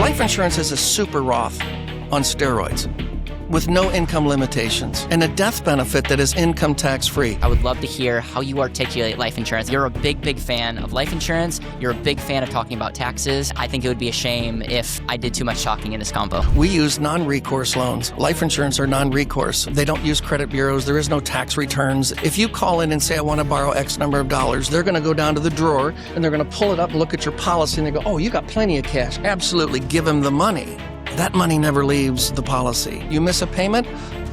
Life insurance is a super Roth on steroids with no income limitations and a death benefit that is income tax-free. I would love to hear how you articulate life insurance. You're a big fan of life insurance. You're a big fan of talking about taxes. I think it would be a shame if I did too much talking in this combo. We use non-recourse loans. Life insurance are non-recourse. They don't use credit bureaus. There is no tax returns. If you call in and say, I want to borrow X number of dollars, they're going to go down to the drawer and they're going to pull it up and look at your policy and they go, oh, you got plenty of cash. Absolutely, give them the money. That money never leaves the policy. You miss a payment?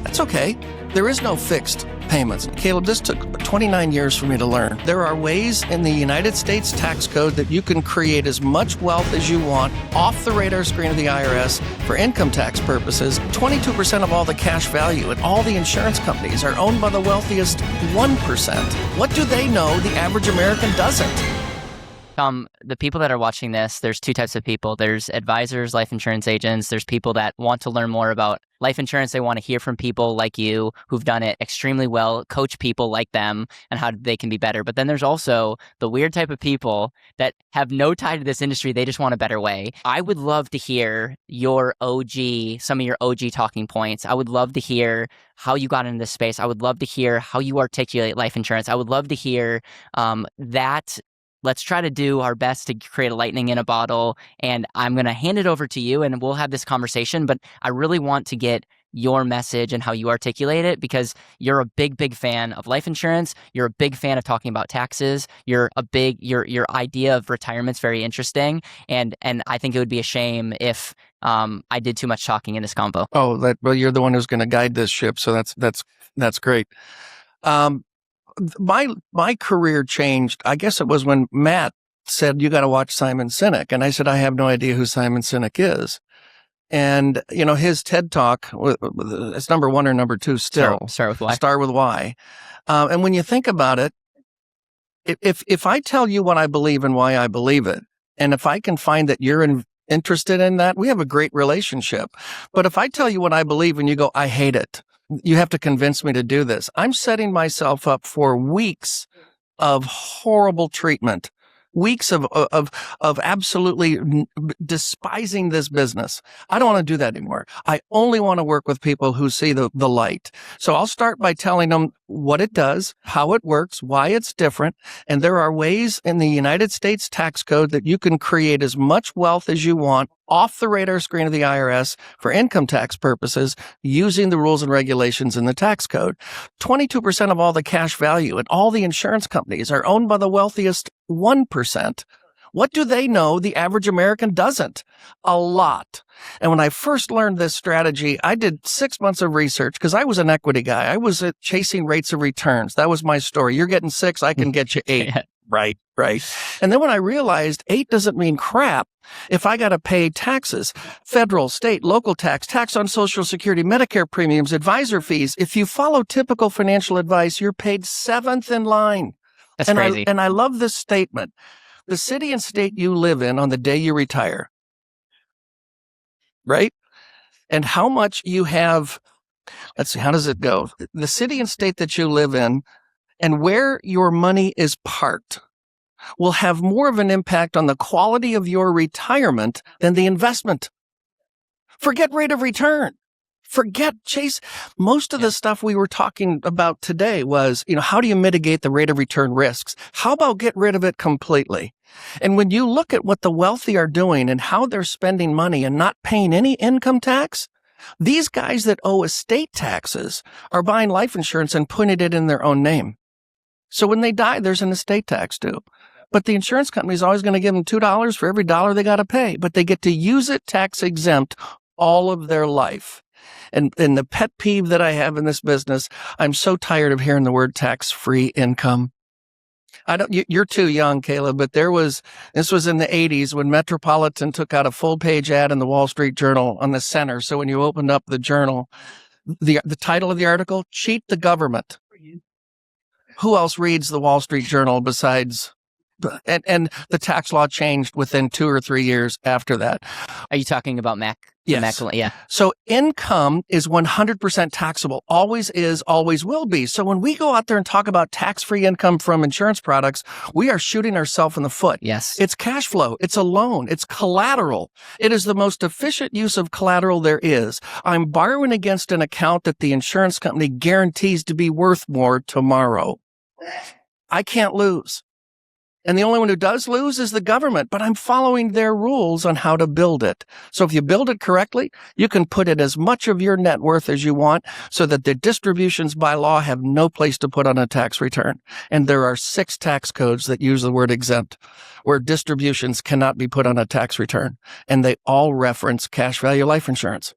That's okay. There is no fixed payments. Caleb, this took 29 years for me to learn. There are ways in the United States tax code that you can create as much wealth as you want off the radar screen of the IRS for income tax purposes. 22% of all the cash value and all the insurance companies are owned by the wealthiest 1%. What do they know the average American doesn't? The people that are watching this, there's two types of people. There's advisors, life insurance agents. There's people that want to learn more about life insurance. They want to hear from people like you who've done it extremely well, coach people like them and how they can be better. But then there's also the weird type of people that have no tie to this industry. They just want a better way. I would love to hear your some of your OG talking points. I would love to hear how you got into this space. I would love to hear how you articulate life insurance. I would love to hear that. Let's try to do our best to create a lightning in a bottle. And I'm going to hand it over to you and we'll have this conversation. But I really want to get your message and how you articulate it because you're a big fan of life insurance. You're a big fan of talking about taxes. Your idea of retirement's very interesting. And I think it would be a shame if I did too much talking in this combo. Oh, well, you're the one who's going to guide this ship. So that's great. My career changed. I guess it was when Matt said, you got to watch Simon Sinek. And I said, I have no idea who Simon Sinek is. And, his TED Talk, it's number one or number two still. Start with why. Start with why. And when you think about it, if I tell you what I believe and why I believe it, and if I can find that you're interested in that, we have a great relationship. But if I tell you what I believe and you go, I hate it, you have to convince me to do this. I'm setting myself up for weeks of horrible treatment, weeks of absolutely despising this business. I don't want to do that anymore. I only want to work with people who see the light. So I'll start by telling them what it does, how it works, why it's different. And there are ways in the United States tax code that you can create as much wealth as you want off the radar screen of the IRS for income tax purposes using the rules and regulations in the tax code. 22% of all the cash value and all the insurance companies are owned by the wealthiest 1%. What do they know the average American doesn't? A lot. And when I first learned this strategy, I did 6 months of research because I was an equity guy. I was chasing rates of returns. That was my story. You're getting 6, I can get you 8. Right. And then when I realized 8 doesn't mean crap if I got to pay taxes, federal, state, local tax on Social Security, Medicare premiums, advisor fees. If you follow typical financial advice, you're paid 7th in line. That's crazy. And I love this statement. The city and state you live in on the day you retire, right? And how much you have, let's see, how does it go? The city and state that you live in and where your money is parked will have more of an impact on the quality of your retirement than the investment. Forget rate of return. Forget Chase. Most of the stuff we were talking about today was, how do you mitigate the rate of return risks? How about get rid of it completely? And when you look at what the wealthy are doing and how they're spending money and not paying any income tax, these guys that owe estate taxes are buying life insurance and putting it in their own name. So when they die, there's an estate tax due. But the insurance company is always going to give them $2 for every dollar they got to pay. But they get to use it tax exempt all of their life. And the pet peeve that I have in this business, I'm so tired of hearing the word tax-free income. You're too young, Caleb, but this was in the 80s when Metropolitan took out a full-page ad in the Wall Street Journal on the center. So when you opened up the journal, the title of the article, Cheat the Government. Who else reads the Wall Street Journal besides and the tax law changed within 2 or 3 years after that. Are you talking about Mac? Yes. Yeah. So income is 100% taxable. Always is, always will be. So when we go out there and talk about tax-free income from insurance products, we are shooting ourselves in the foot. Yes. It's cash flow. It's a loan. It's collateral. It is the most efficient use of collateral there is. I'm borrowing against an account that the insurance company guarantees to be worth more tomorrow. I can't lose. And the only one who does lose is the government, but I'm following their rules on how to build it. So if you build it correctly, you can put it as much of your net worth as you want so that the distributions by law have no place to put on a tax return. And there are 6 tax codes that use the word exempt, where distributions cannot be put on a tax return. And they all reference cash value life insurance.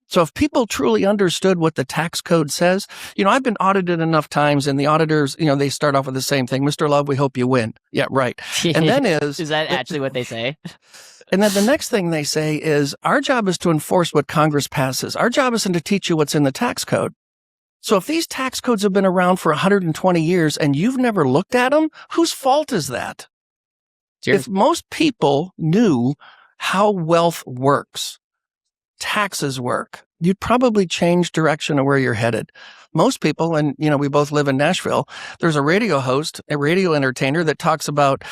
So if people truly understood what the tax code says, I've been audited enough times and the auditors, they start off with the same thing. Mr. Love, we hope you win. Yeah, right. And then is that actually what they say? And then the next thing they say is our job is to enforce what Congress passes. Our job isn't to teach you what's in the tax code. So if these tax codes have been around for 120 years and you've never looked at them, whose fault is that? If most people knew how wealth works, taxes work, you'd probably change direction of where you're headed. Most people, and we both live in Nashville, there's a radio host, a radio entertainer that talks about,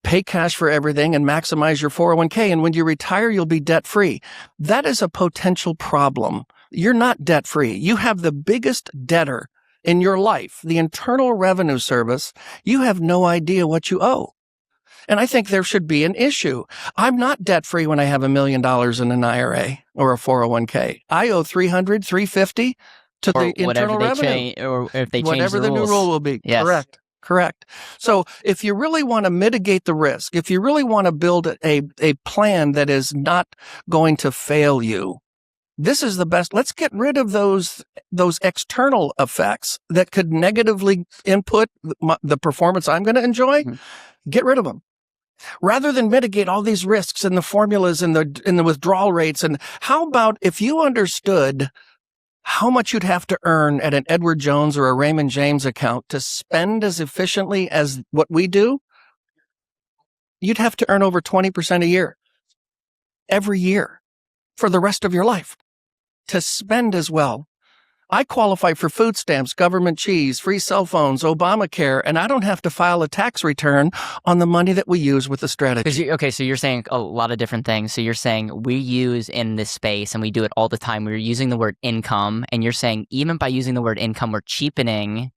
pay cash for everything and maximize your 401k. And when you retire, you'll be debt free. That is a potential problem. You're not debt free. You have the biggest debtor in your life, the Internal Revenue Service. You have no idea what you owe. And I think there should be an issue. I'm not debt free when I have $1 million in an IRA or a 401k. I owe $300, $350 to the Internal Revenue. Or if they change whatever the new rule will be. Yes. Correct. So if you really want to mitigate the risk, if you really want to build a plan that is not going to fail you, this is the best. Let's get rid of those external effects that could negatively input the performance I'm going to enjoy. Mm-hmm. Get rid of them. Rather than mitigate all these risks and the formulas and the withdrawal rates. And how about if you understood how much you'd have to earn at an Edward Jones or a Raymond James account to spend as efficiently as what we do? You'd have to earn over 20% a year, every year, for the rest of your life to spend as well. I qualify for food stamps, government cheese, free cell phones, Obamacare, and I don't have to file a tax return on the money that we use with the strategy. So you're saying a lot of different things. So you're saying we use in this space, and we do it all the time, we're using the word income, and you're saying even by using the word income, we're cheapening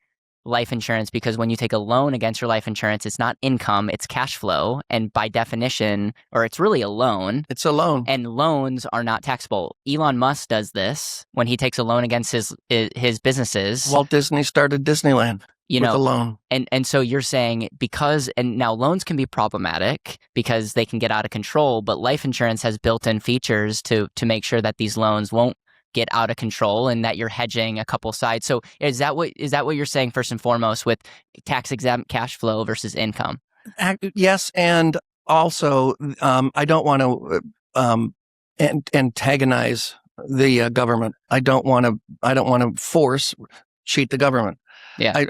life insurance, because when you take a loan against your life insurance, it's not income, it's cash flow. And by definition, or it's really a loan. It's a loan. And loans are not taxable. Elon Musk does this when he takes a loan against his businesses. Walt Disney started Disneyland with a loan. And so you're saying and now loans can be problematic because they can get out of control, but life insurance has built-in features to make sure that these loans won't get out of control and that you're hedging a couple sides. So is that what you're saying first and foremost with tax-exempt cash flow versus income? Yes, and also I don't want to antagonize the government. I don't want to cheat the government. Yeah,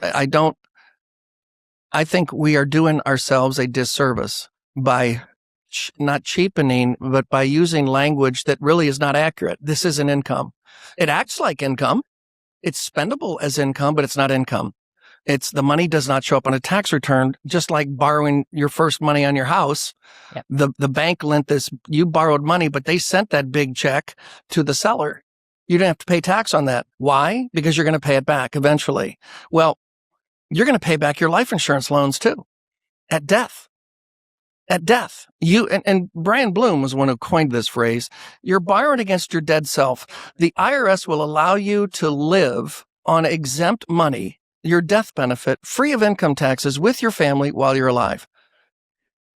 I think we are doing ourselves a disservice by not cheapening, but by using language that really is not accurate. This isn't income. It acts like income. It's spendable as income, but it's not income. The money does not show up on a tax return, just like borrowing your first money on your house. Yep. The bank lent you borrowed money, but they sent that big check to the seller. You don't have to pay tax on that. Why? Because you're going to pay it back eventually. Well, you're going to pay back your life insurance loans too, at death. At death, and Brian Bloom was one who coined this phrase, you're borrowing against your dead self. The IRS will allow you to live on exempt money, your death benefit, free of income taxes with your family while you're alive.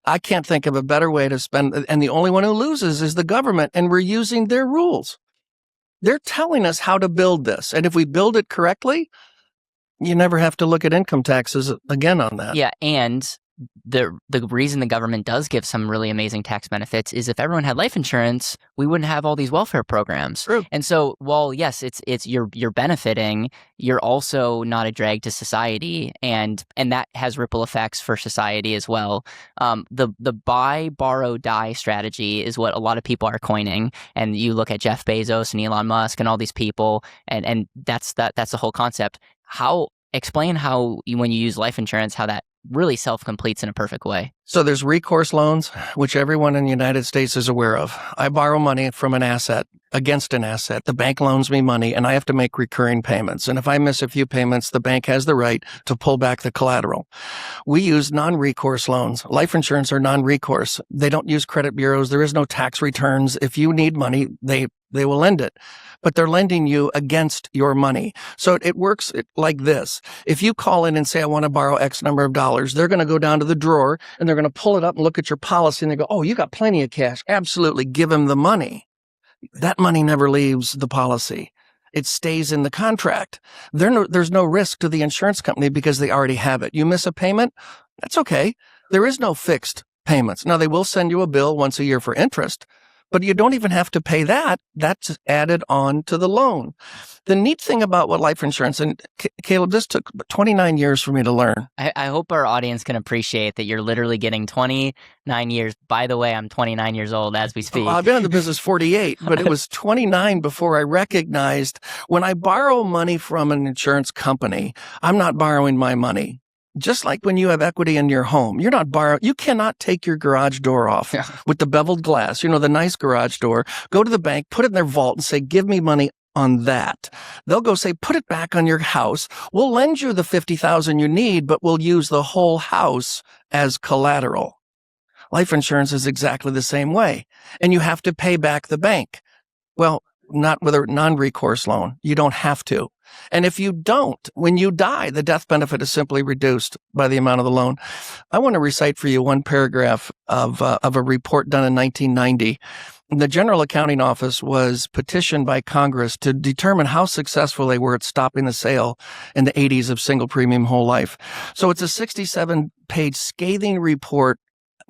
I can't think of a better way to spend, and the only one who loses is the government, and we're using their rules. They're telling us how to build this, and if we build it correctly, you never have to look at income taxes again on that. Yeah, and the reason the government does give some really amazing tax benefits is if everyone had life insurance, we wouldn't have all these welfare programs. True. And so, while yes, it's you're benefiting, you're also not a drag to society, and that has ripple effects for society as well. The buy, borrow, die strategy is what a lot of people are coining, and you look at Jeff Bezos and Elon Musk and all these people, and that's the whole concept. Explain how when you use life insurance, how that really self-completes in a perfect way. So there's recourse loans, which everyone in the United States is aware of. I borrow money from an asset against an asset. The bank loans me money and I have to make recurring payments. And if I miss a few payments, the bank has the right to pull back the collateral. We use non-recourse loans. Life insurance are non-recourse. They don't use credit bureaus. There is no tax returns. If you need money, they will lend it, but they're lending you against your money. So it works like this. If you call in and say, I want to borrow X number of dollars, they're going to go down to the drawer and they're going to pull it up and look at your policy and they go, oh, you got plenty of cash. Absolutely. Give them the money. That money never leaves the policy. It stays in the contract. There's no risk to the insurance company because they already have it. You miss a payment, that's okay. There is no fixed payments. Now, they will send you a bill once a year for interest, but you don't even have to pay that. That's added on to the loan. The neat thing about what life insurance, and Caleb, this took 29 years for me to learn. I hope our audience can appreciate that you're literally getting 29 years. By the way, I'm 29 years old as we speak. Well, I've been in the business 48, but it was 29 before I recognized when I borrow money from an insurance company, I'm not borrowing my money. Just like when you have equity in your home, you cannot take your garage door off with the beveled glass, the nice garage door, go to the bank, put it in their vault and say, give me money on that. They'll go say, put it back on your house. We'll lend you the $50,000 you need, but we'll use the whole house as collateral. Life insurance is exactly the same way. And you have to pay back the bank. Well, not with a non-recourse loan. You don't have to. And if you don't, when you die, the death benefit is simply reduced by the amount of the loan. I want to recite for you one paragraph of a report done in 1990. The General Accounting Office was petitioned by Congress to determine how successful they were at stopping the sale in the 80s of single premium whole life. So it's a 67-page scathing report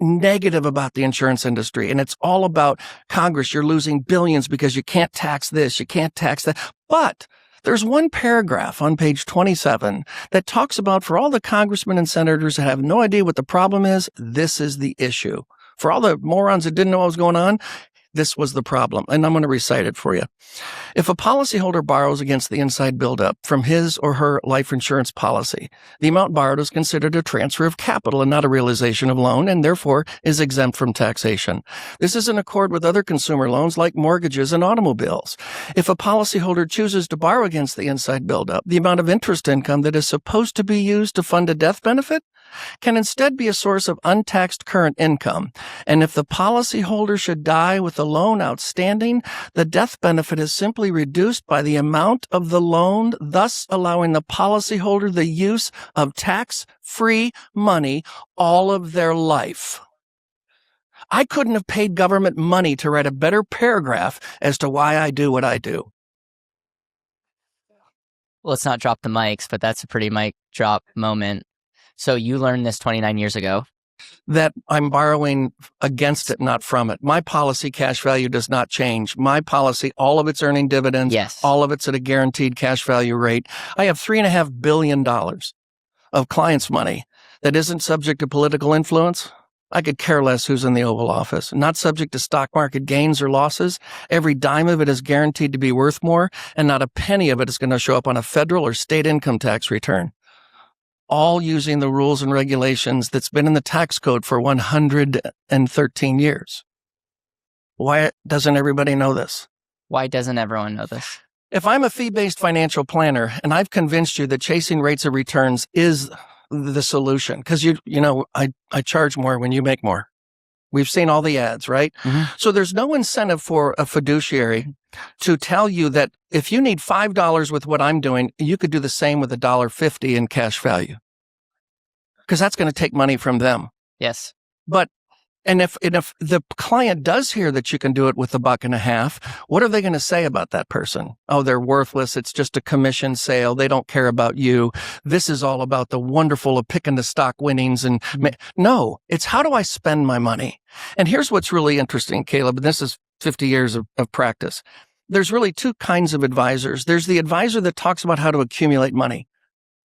negative about the insurance industry. And it's all about Congress. You're losing billions because you can't tax this, you can't tax that. But there's one paragraph on page 27 that talks about, for all the congressmen and senators that have no idea what the problem is, this is the issue. For all the morons that didn't know what was going on, this was the problem. And I'm going to recite it for you. If a policyholder borrows against the inside buildup from his or her life insurance policy, the amount borrowed is considered a transfer of capital and not a realization of loan, and therefore is exempt from taxation. This is in accord with other consumer loans like mortgages and automobiles. If a policyholder chooses to borrow against the inside buildup, the amount of interest income that is supposed to be used to fund a death benefit can instead be a source of untaxed current income. And if the policyholder should die with the loan outstanding, the death benefit is simply reduced by the amount of the loan, thus allowing the policyholder the use of tax-free money all of their life. I couldn't have paid government money to write a better paragraph as to why I do what I do. Let's not drop the mics, but that's a pretty mic drop moment. So you learned this 29 years ago. That I'm borrowing against it, not from it. My policy cash value does not change. My policy, all of it's earning dividends. Yes. All of it's at a guaranteed cash value rate. I have $3.5 billion of clients' money that isn't subject to political influence. I could care less who's in the Oval Office. Not subject to stock market gains or losses. Every dime of it is guaranteed to be worth more, and not a penny of it is going to show up on a federal or state income tax return. All using the rules and regulations that's been in the tax code for 113 years. Why doesn't everybody know this? Why doesn't everyone know this? If I'm a fee-based financial planner and I've convinced you that chasing rates of returns is the solution, because I charge more when you make more. We've seen all the ads, right? Mm-hmm. So there's no incentive for a fiduciary to tell you that if you need $5 with what I'm doing, you could do the same with $1.50 in cash value. Because that's going to take money from them. Yes. But And if the client does hear that you can do it with $1.50, what are they going to say about that person? Oh, they're worthless. It's just a commission sale. They don't care about you. This is all about the wonderful of picking the stock winnings. And no, it's how do I spend my money? And here's what's really interesting, Caleb, and this is 50 years of practice. There's really two kinds of advisors. There's the advisor that talks about how to accumulate money.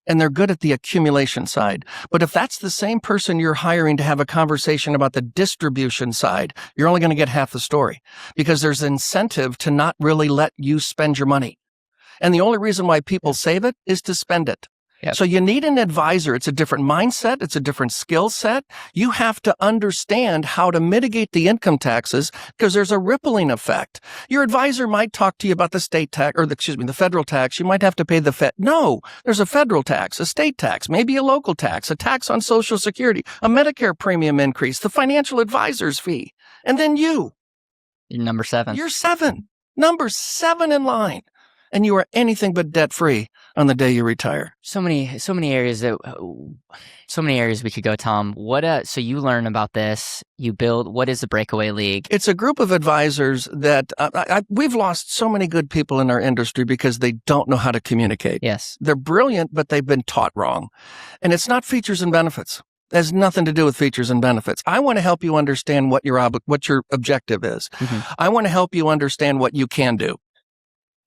And they're good at the accumulation side. But if that's the same person you're hiring to have a conversation about the distribution side, you're only going to get half the story because there's incentive to not really let you spend your money. And the only reason why people save it is to spend it. Yep. So you need an advisor. It's a different mindset. It's a different skill set. You have to understand how to mitigate the income taxes because there's a rippling effect. Your advisor might talk to you about the state tax or the federal tax. You might have to pay the Fed. No, there's a federal tax, a state tax, maybe a local tax, a tax on Social Security, a Medicare premium increase, the financial advisor's fee. And then you're number 7. You're 7, number 7 in line. And you are anything but debt free on the day you retire. So many areas we could go, Tom. So you learn about this, you build, what is the Breakaway League? It's a group of advisors that we've lost so many good people in our industry because they don't know how to communicate. Yes. They're brilliant, but they've been taught wrong. And it's not features and benefits. It has nothing to do with features and benefits. I want to help you understand what your objective is. Mm-hmm. I want to help you understand what you can do.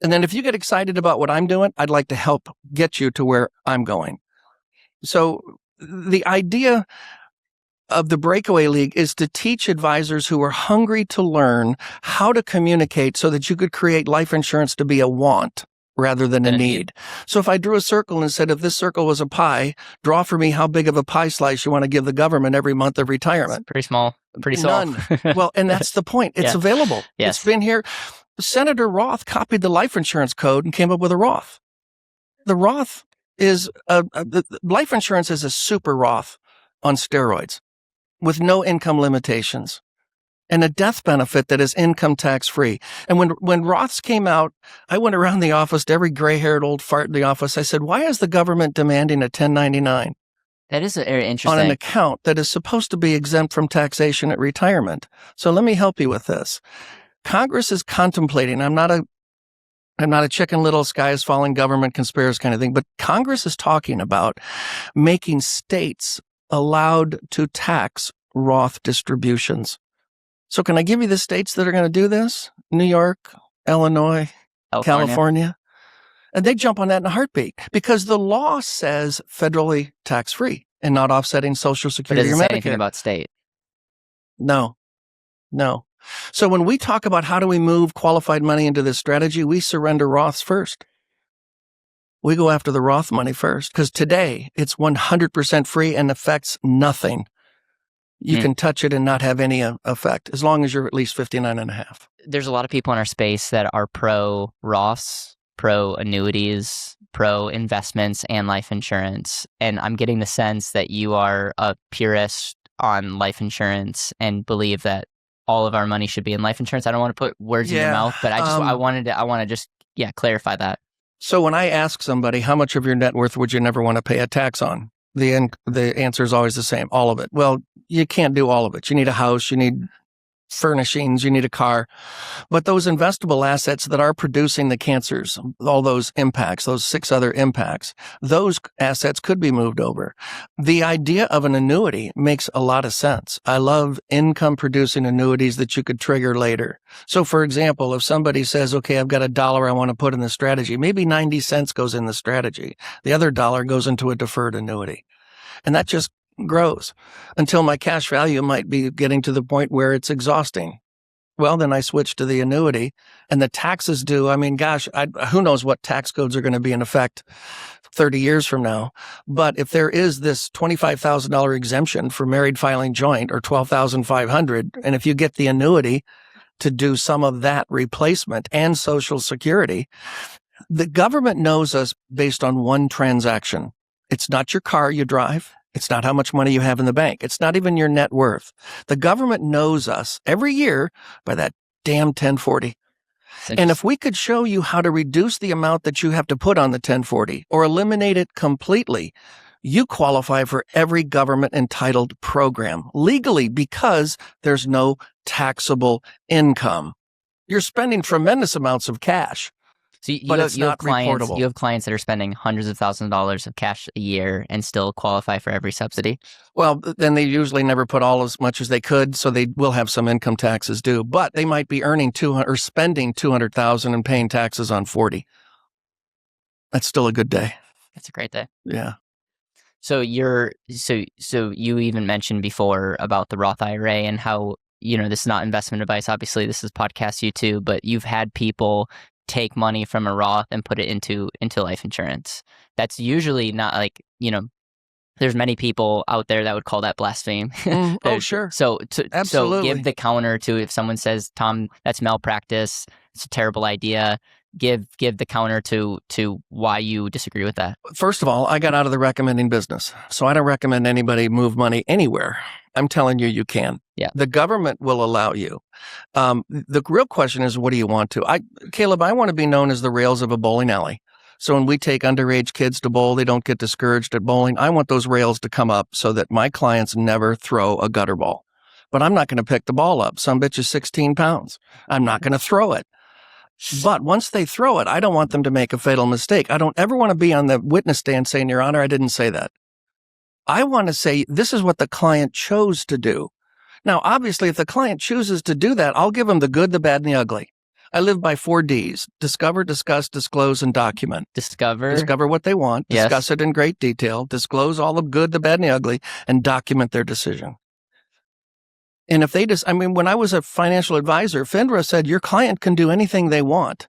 And then if you get excited about what I'm doing, I'd like to help get you to where I'm going. So the idea of the Breakaway League is to teach advisors who are hungry to learn how to communicate so that you could create life insurance to be a want rather than a need. So if I drew a circle and said, if this circle was a pie, draw for me how big of a pie slice you want to give the government every month of retirement. It's pretty small, pretty small. None. Well, and that's the point. It's available. Yes. It's been here. Senator Roth copied the life insurance code and came up with a Roth. The Roth is the life insurance is a super Roth on steroids with no income limitations and a death benefit that is income tax free. And when Roths came out, I went around the office to every gray-haired old fart in the office. I said, why is the government demanding a 1099? That is very interesting. On an account that is supposed to be exempt from taxation at retirement. So let me help you with this. Congress is contemplating, I'm not a chicken little sky is falling government conspiracy kind of thing, but Congress is talking about making states allowed to tax Roth distributions. So can I give you the states that are going to do this? New York, Illinois, California. And they jump on that in a heartbeat because the law says federally tax-free and not offsetting Social Security or Medicare. But does it say anything about state? No. So when we talk about how do we move qualified money into this strategy, we surrender Roths first. We go after the Roth money first because today it's 100% free and affects nothing. You can touch it and not have any effect as long as you're at least 59 and a half. There's a lot of people in our space that are pro Roths, pro annuities, pro investments and life insurance. And I'm getting the sense that you are a purist on life insurance and believe that all of our money should be in life insurance. I don't want to put words in your mouth, but I want to just clarify that. So when I ask somebody, how much of your net worth would you never want to pay a tax on? The answer is always the same, all of it. Well, you can't do all of it. You need a house, you need furnishings, you need a car. But those investable assets that are producing the cancers, all those impacts, those 6 other impacts, those assets could be moved over. The idea of an annuity makes a lot of sense. I love income producing annuities that you could trigger later. So for example, if somebody says, okay, I've got $1 I want to put in the strategy, maybe 90 cents goes in the strategy. The other $1 goes into a deferred annuity. And that just grows until my cash value might be getting to the point where it's exhausting. Well, then I switch to the annuity and the taxes due. I mean, gosh, who knows what tax codes are going to be in effect 30 years from now. But if there is this $25,000 exemption for married filing joint or $12,500, and if you get the annuity to do some of that replacement and Social Security, the government knows us based on one transaction. It's not your car you drive. It's not how much money you have in the bank. It's not even your net worth. The government knows us every year by that damn 1040. And if we could show you how to reduce the amount that you have to put on the 1040 or eliminate it completely, you qualify for every government entitled program legally because there's no taxable income. You're spending tremendous amounts of cash. So but it's not clients, reportable. You have clients that are spending hundreds of thousands of dollars of cash a year and still qualify for every subsidy? Well, then they usually never put all as much as they could, so they will have some income taxes due. But they might be earning spending $200,000 and paying taxes on 40. That's still a good day. That's a great day. Yeah. So you even mentioned before about the Roth IRA and how, this is not investment advice. Obviously, this is podcast YouTube, but you've had people take money from a Roth and put it into life insurance. That's usually not like, there's many people out there that would call that blasphemy. Oh, sure. Absolutely. So give the counter to, if someone says, Tom, that's malpractice, it's a terrible idea, give the counter to why you disagree with that. First of all, I got out of the recommending business. So I don't recommend anybody move money anywhere. I'm telling you, you can. Yeah. The government will allow you. The real question is, what do you want to? Caleb, I want to be known as the rails of a bowling alley. So when we take underage kids to bowl, they don't get discouraged at bowling. I want those rails to come up so that my clients never throw a gutter ball. But I'm not going to pick the ball up. Some bitch is 16 pounds. I'm not going to throw it. But once they throw it, I don't want them to make a fatal mistake. I don't ever want to be on the witness stand saying, Your Honor, I didn't say that. I want to say, this is what the client chose to do. Now, obviously, if the client chooses to do that, I'll give them the good, the bad, and the ugly. I live by 4 Ds: discover, discuss, disclose, and document. Discover what they want, Yes. Discuss it in great detail, disclose all the good, the bad, and the ugly, and document their decision. And if they when I was a financial advisor, FINRA said your client can do anything they want,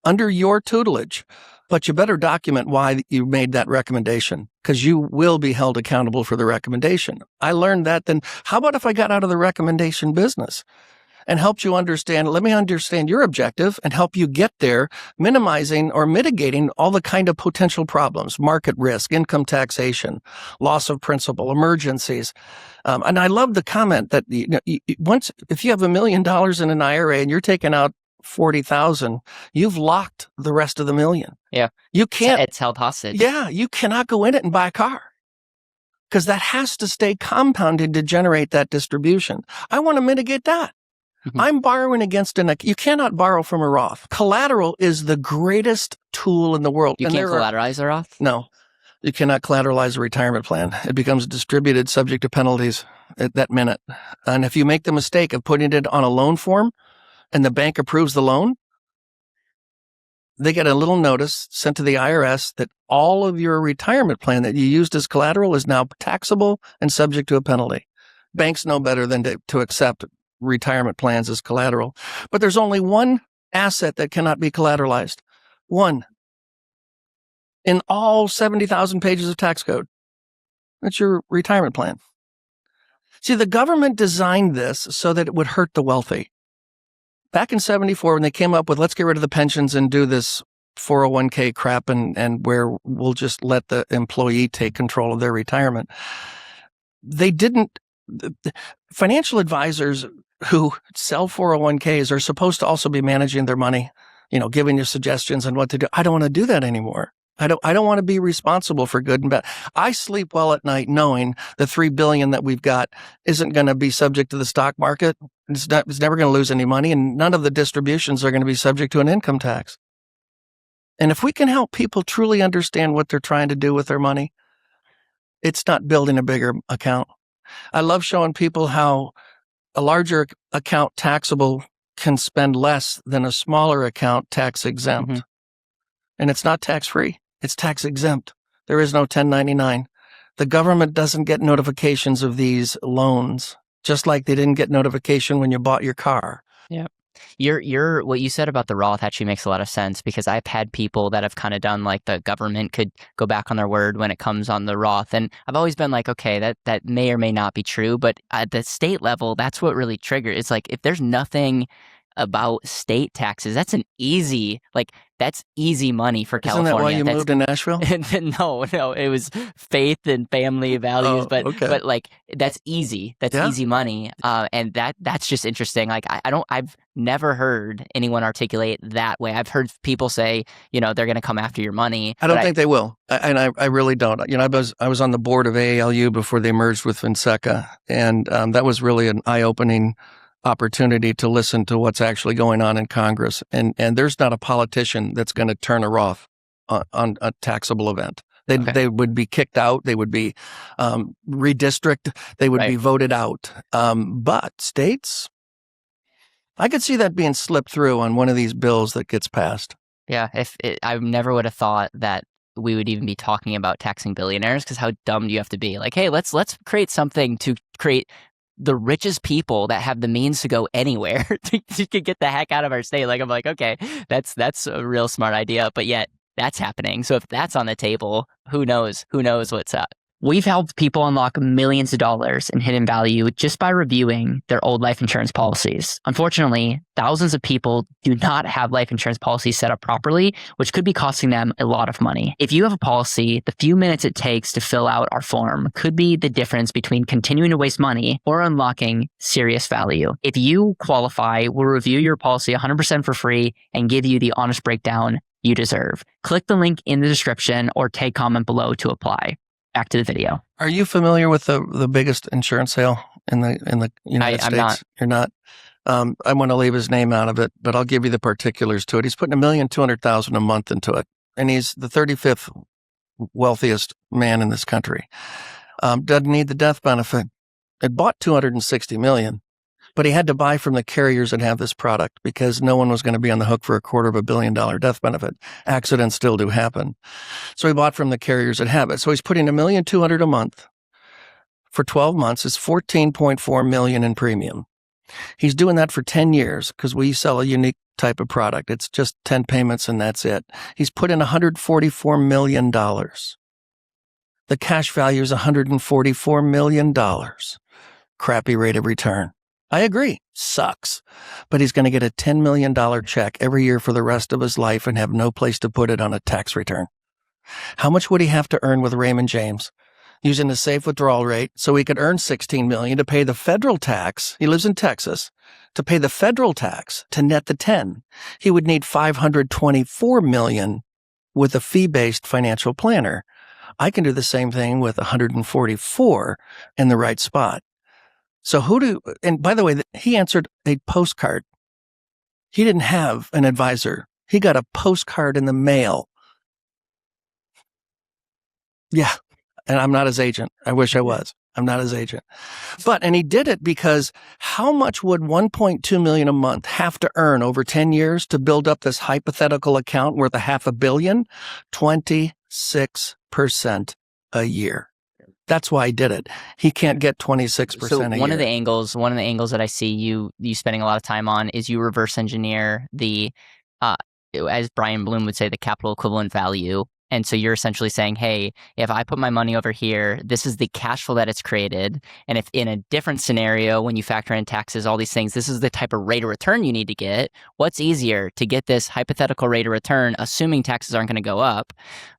under your tutelage. But you better document why you made that recommendation, because you will be held accountable for the recommendation. I learned that. Then how about if I got out of the recommendation business and helped you let me understand your objective and help you get there, minimizing or mitigating all the kind of potential problems: market risk, income taxation, loss of principal, emergencies. And I love the comment that if you have $1 million in an IRA and you're taking out 40,000, you've locked the rest of the million. Yeah. You can't. It's held hostage. Yeah. You cannot go in it and buy a car, because that has to stay compounded to generate that distribution. I want to mitigate that. Mm-hmm. I'm borrowing against you cannot borrow from a Roth. Collateral is the greatest tool in the world. You can't collateralize a Roth? No. You cannot collateralize a retirement plan. It becomes distributed subject to penalties at that minute. And if you make the mistake of putting it on a loan form and the bank approves the loan, they get a little notice sent to the IRS that all of your retirement plan that you used as collateral is now taxable and subject to a penalty. Banks know better than to accept retirement plans as collateral. But there's only one asset that cannot be collateralized. One. In all 70,000 pages of tax code. That's your retirement plan. See, the government designed this so that it would hurt the wealthy. Back in 74, when they came up with, let's get rid of the pensions and do this 401k crap and where we'll just let the employee take control of their retirement. Financial advisors who sell 401ks are supposed to also be managing their money, giving you suggestions on what to do. I don't want to do that anymore. I don't want to be responsible for good and bad. I sleep well at night knowing the $3 billion that we've got isn't going to be subject to the stock market. It's never going to lose any money, and none of the distributions are going to be subject to an income tax. And if we can help people truly understand what they're trying to do with their money, it's not building a bigger account. I love showing people how a larger account taxable can spend less than a smaller account tax exempt. Mm-hmm. And it's not tax free. It's tax exempt. There is no 1099. The government doesn't get notifications of these loans, just like they didn't get notification when you bought your car. Yeah. What you said about the Roth actually makes a lot of sense, because I've had people that have kind of done like the government could go back on their word when it comes on the Roth. And I've always been like, okay, that may or may not be true. But at the state level, that's what really triggers. It's like, if there's nothing about state taxes. That's that's easy money for California. Isn't that why you moved to Nashville? No, it was faith and family values, but like that's easy. That's easy money, and that's just interesting. Like I've never heard anyone articulate that way. I've heard people say, they're going to come after your money. I don't think they will, and I really don't. I was on the board of AALU before they merged with Fonseca, and that was really an eye-opening opportunity to listen to what's actually going on in Congress. And there's not a politician that's going to turn a Roth on a taxable event. They would be kicked out. They would be redistricted. They would be voted out. But states, I could see that being slipped through on one of these bills that gets passed. Yeah, I never would have thought that we would even be talking about taxing billionaires, because how dumb do you have to be? Like, hey, let's create something to create the richest people that have the means to go anywhere to get the heck out of our state. Like, I'm like, okay, that's a real smart idea, but yet that's happening. So if that's on the table, who knows what's up. We've helped people unlock millions of dollars in hidden value just by reviewing their old life insurance policies. Unfortunately, thousands of people do not have life insurance policies set up properly, which could be costing them a lot of money. If you have a policy, the few minutes it takes to fill out our form could be the difference between continuing to waste money or unlocking serious value. If you qualify, we'll review your policy 100% for free and give you the honest breakdown you deserve. Click the link in the description or take comment below to apply. Back to the video. Are you familiar with the biggest insurance sale in the United States? I'm not. You're not. I want to leave his name out of it, but I'll give you the particulars to it. He's putting $1,200,000 a month into it, and he's the 35th wealthiest man in this country. Doesn't need the death benefit. It bought $260 million, but he had to buy from the carriers that have this product because no one was going to be on the hook for $250 million death benefit. Accidents still do happen. So he bought from the carriers that have it. So he's putting $1,200,000 a month for 12 months. It's $14.4 million in premium. He's doing that for 10 years because we sell a unique type of product. It's just 10 payments and that's it. He's put in $144 million. The cash value is $144 million. Crappy rate of return. I agree. Sucks. But he's going to get a $10 million check every year for the rest of his life and have no place to put it on a tax return. How much would he have to earn with Raymond James? Using a safe withdrawal rate so he could earn $16 million to pay the federal tax. He lives in Texas. To pay the federal tax to net the 10, he would need $524 million with a fee-based financial planner. I can do the same thing with 144 in the right spot. So and by the way, he answered a postcard. He didn't have an advisor. He got a postcard in the mail. Yeah. And I'm not his agent. I wish I was. I'm not his agent. And he did it because how much would $1.2 million a month have to earn over 10 years to build up this hypothetical account worth $500 million? 26% a year. That's why he did it. He can't get 26% a year. One of the angles that I see you spending a lot of time on is you reverse engineer the, as Brian Bloom would say, the capital equivalent value. And so you're essentially saying, hey, if I put my money over here, this is the cash flow that it's created. And if in a different scenario, when you factor in taxes, all these things, this is the type of rate of return you need to get. What's easier to get this hypothetical rate of return, assuming taxes aren't going to go up,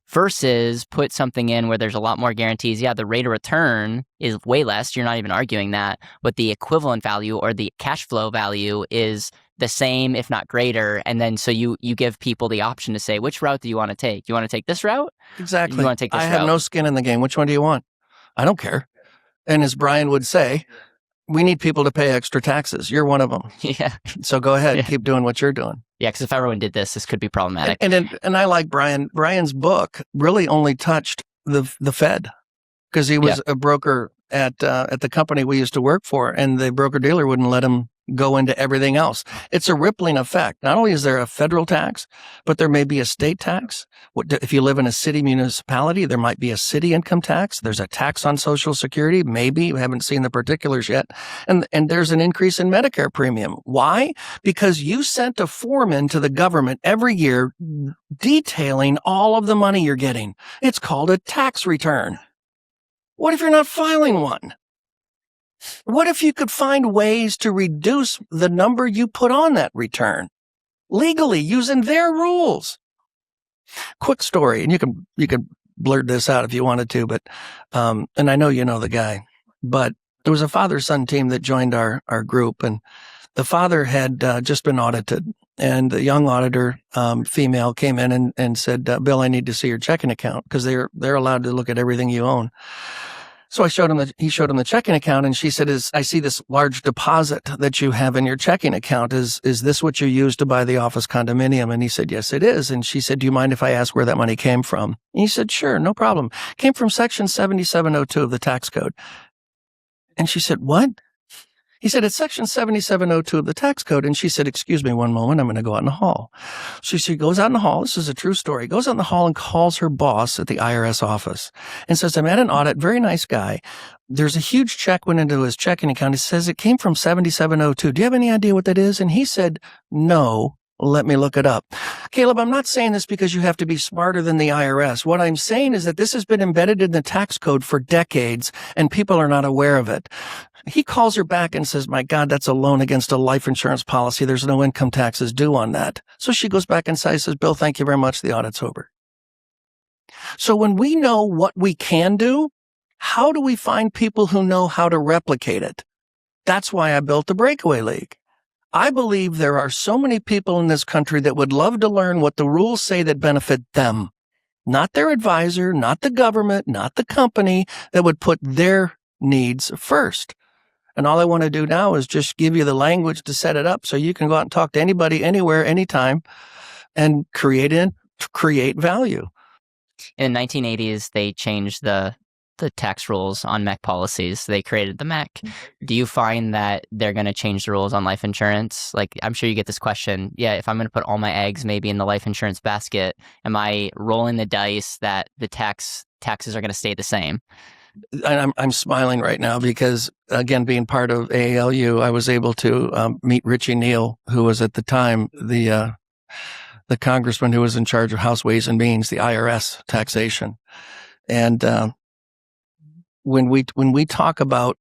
versus put something in where there's a lot more guarantees. Yeah, the rate of return is way less. You're not even arguing that. But the equivalent value or the cash flow value is the same, if not greater. And then so you give people the option to say, which route do you want to take? Do you want to take this route? Exactly. You want to take this route? I have no skin in the game. Which one do you want? I don't care. And as Brian would say, we need people to pay extra taxes. You're one of them. Yeah. So go ahead, keep doing what you're doing. Yeah, because if everyone did this could be problematic. And I like Brian. Brian's book really only touched the Fed because he was a broker at the company we used to work for, and the broker dealer wouldn't let him go into everything else. It's a rippling effect. Not only is there a federal tax, but there may be a state tax. If you live in a city municipality, there might be a city income tax. There's a tax on Social Security. Maybe we haven't seen the particulars yet. And there's an increase in Medicare premium. Why? Because you sent a form into the government every year detailing all of the money you're getting. It's called a tax return. What if you're not filing one? What if you could find ways to reduce the number you put on that return legally using their rules? Quick story, and you can blurt this out if you wanted to, but and I know you know the guy, but there was a father-son team that joined our group, and the father had just been audited, and the young auditor, female, came in and said, "Bill, I need to see your checking account," because they're allowed to look at everything you own. So he showed him the checking account, and she said, I see this large deposit that you have in your checking account. Is this what you use to buy the office condominium? And he said, yes, it is. And she said, do you mind if I ask where that money came from? And he said, sure, no problem. Came from section 7702 of the tax code. And she said, what? He said, it's section 7702 of the tax code. And she said, excuse me one moment, I'm going to go out in the hall. So she goes out in the hall. This is a true story. Goes out in the hall and calls her boss at the IRS office and says, I'm at an audit, very nice guy. There's a huge check went into his checking account. He says it came from 7702. Do you have any idea what that is? And he said, no. Let me look it up. Caleb, I'm not saying this because you have to be smarter than the IRS. What I'm saying is that this has been embedded in the tax code for decades and people are not aware of it. He calls her back and says, my God, that's a loan against a life insurance policy. There's no income taxes due on that. So she goes back inside and says, Bill, thank you very much. The audit's over. So when we know what we can do, how do we find people who know how to replicate it? That's why I built the Breakaway League. I believe there are so many people in this country that would love to learn what the rules say that benefit them, not their advisor, not the government, not the company, that would put their needs first. And all I want to do now is just give you the language to set it up so you can go out and talk to anybody, anywhere, anytime, and create value. In the 1980s, they changed the tax rules on MEC policies. They created the MEC. Do you find that they're going to change the rules on life insurance? Like, I'm sure you get this question. Yeah, if I'm going to put all my eggs maybe in the life insurance basket, am I rolling the dice that the taxes are going to stay the same? I'm smiling right now because, again, being part of AALU, I was able to meet Richie Neal, who was at the time the congressman who was in charge of House Ways and Means, the IRS taxation. And when we talk about